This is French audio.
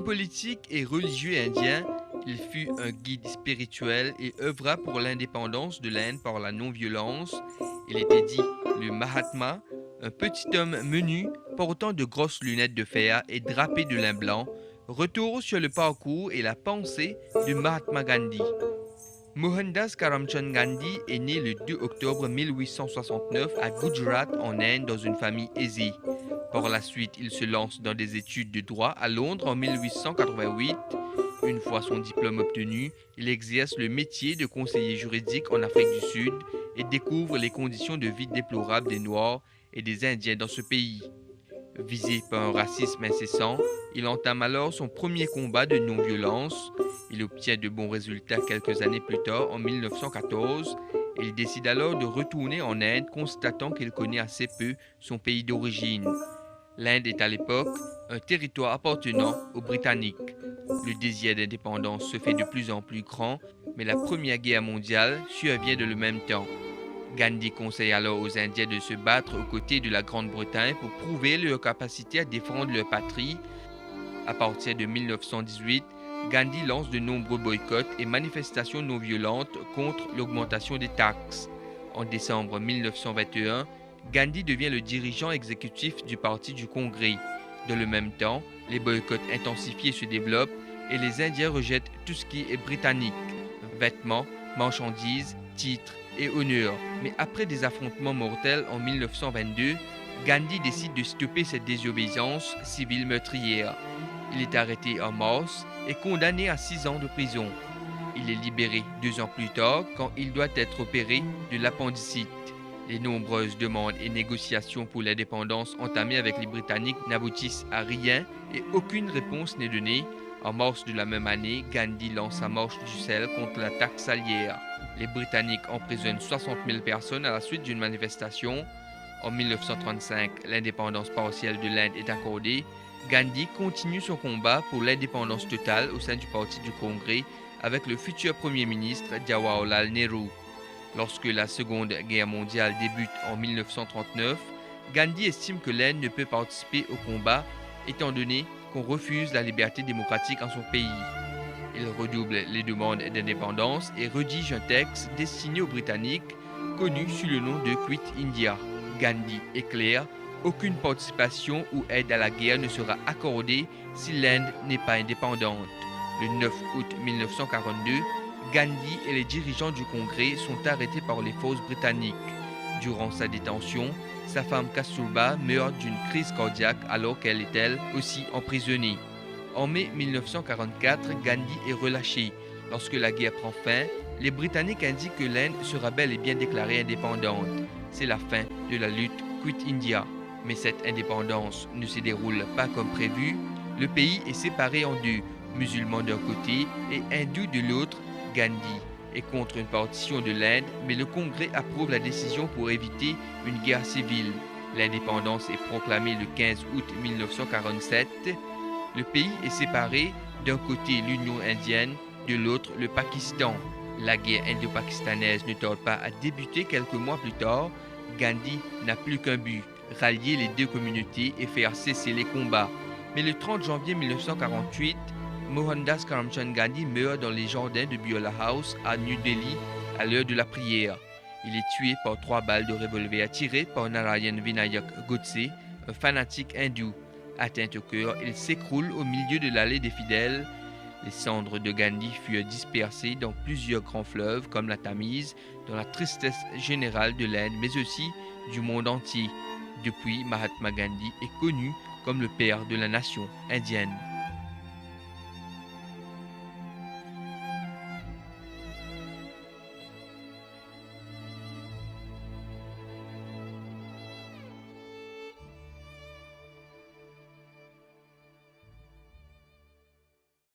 Homme politique et religieux indien, il fut un guide spirituel et œuvra pour l'indépendance de l'Inde par la non-violence. Il était dit le Mahatma, un petit homme menu, portant de grosses lunettes de fer et drapé de lin blanc. Retour sur le parcours et la pensée de Mahatma Gandhi. Mohandas Karamchand Gandhi est né le 2 octobre 1869 à Gujarat en Inde dans une famille aisée. Par la suite, il se lance dans des études de droit à Londres en 1888. Une fois son diplôme obtenu, il exerce le métier de conseiller juridique en Afrique du Sud et découvre les conditions de vie déplorables des Noirs et des Indiens dans ce pays. Visé par un racisme incessant, il entame alors son premier combat de non-violence. Il obtient de bons résultats quelques années plus tard, en 1914. Il décide alors de retourner en Inde, constatant qu'il connaît assez peu son pays d'origine. L'Inde est à l'époque un territoire appartenant aux Britanniques. Le désir d'indépendance se fait de plus en plus grand, mais la Première Guerre mondiale survient de le même temps. Gandhi conseille alors aux Indiens de se battre aux côtés de la Grande-Bretagne pour prouver leur capacité à défendre leur patrie. À partir de 1918, Gandhi lance de nombreux boycotts et manifestations non violentes contre l'augmentation des taxes. En décembre 1921, Gandhi devient le dirigeant exécutif du Parti du Congrès. Dans le même temps, les boycotts intensifiés se développent et les Indiens rejettent tout ce qui est britannique, vêtements, marchandises, titres et honneurs. Mais après des affrontements mortels en 1922, Gandhi décide de stopper cette désobéissance civile meurtrière. Il est arrêté en mars et condamné à 6 ans de prison. Il est libéré 2 ans plus tard quand il doit être opéré de l'appendicite. Les nombreuses demandes et négociations pour l'indépendance entamées avec les Britanniques n'aboutissent à rien et aucune réponse n'est donnée. En mars de la même année, Gandhi lance sa marche du sel contre la taxe salière. Les Britanniques emprisonnent 60 000 personnes à la suite d'une manifestation. En 1935, l'indépendance partielle de l'Inde est accordée. Gandhi continue son combat pour l'indépendance totale au sein du Parti du Congrès avec le futur Premier ministre Jawaharlal Nehru. Lorsque la Seconde Guerre mondiale débute en 1939, Gandhi estime que l'Inde ne peut participer au combat étant donné qu'on refuse la liberté démocratique en son pays. Il redouble les demandes d'indépendance et rédige un texte destiné aux Britanniques, connu sous le nom de Quit India. Gandhi est clair, aucune participation ou aide à la guerre ne sera accordée si l'Inde n'est pas indépendante. Le 9 août 1942, Gandhi et les dirigeants du Congrès sont arrêtés par les forces britanniques. Durant sa détention, sa femme Kasturba meurt d'une crise cardiaque alors qu'elle est elle aussi emprisonnée. En mai 1944, Gandhi est relâché. Lorsque la guerre prend fin, les Britanniques indiquent que l'Inde sera bel et bien déclarée indépendante. C'est la fin de la lutte Quit India. Mais cette indépendance ne se déroule pas comme prévu. Le pays est séparé en deux, musulmans d'un côté et hindous de l'autre. Gandhi est contre une partition de l'Inde, mais le Congrès approuve la décision pour éviter une guerre civile. L'indépendance est proclamée le 15 août 1947. Le pays est séparé, d'un côté l'Union indienne, de l'autre le Pakistan. La guerre indo-pakistanaise ne tarde pas à débuter quelques mois plus tard. Gandhi n'a plus qu'un but, rallier les deux communautés et faire cesser les combats. Mais le 30 janvier 1948, Mohandas Karamchand Gandhi meurt dans les jardins de Birla House à New Delhi à l'heure de la prière. Il est tué par 3 balles de revolver tirées par Narayan Vinayak Godse, un fanatique hindou. Atteint au cœur, il s'écroule au milieu de l'allée des fidèles. Les cendres de Gandhi furent dispersées dans plusieurs grands fleuves comme la Tamise, dans la tristesse générale de l'Inde, mais aussi du monde entier. Depuis, Mahatma Gandhi est connu comme le père de la nation indienne.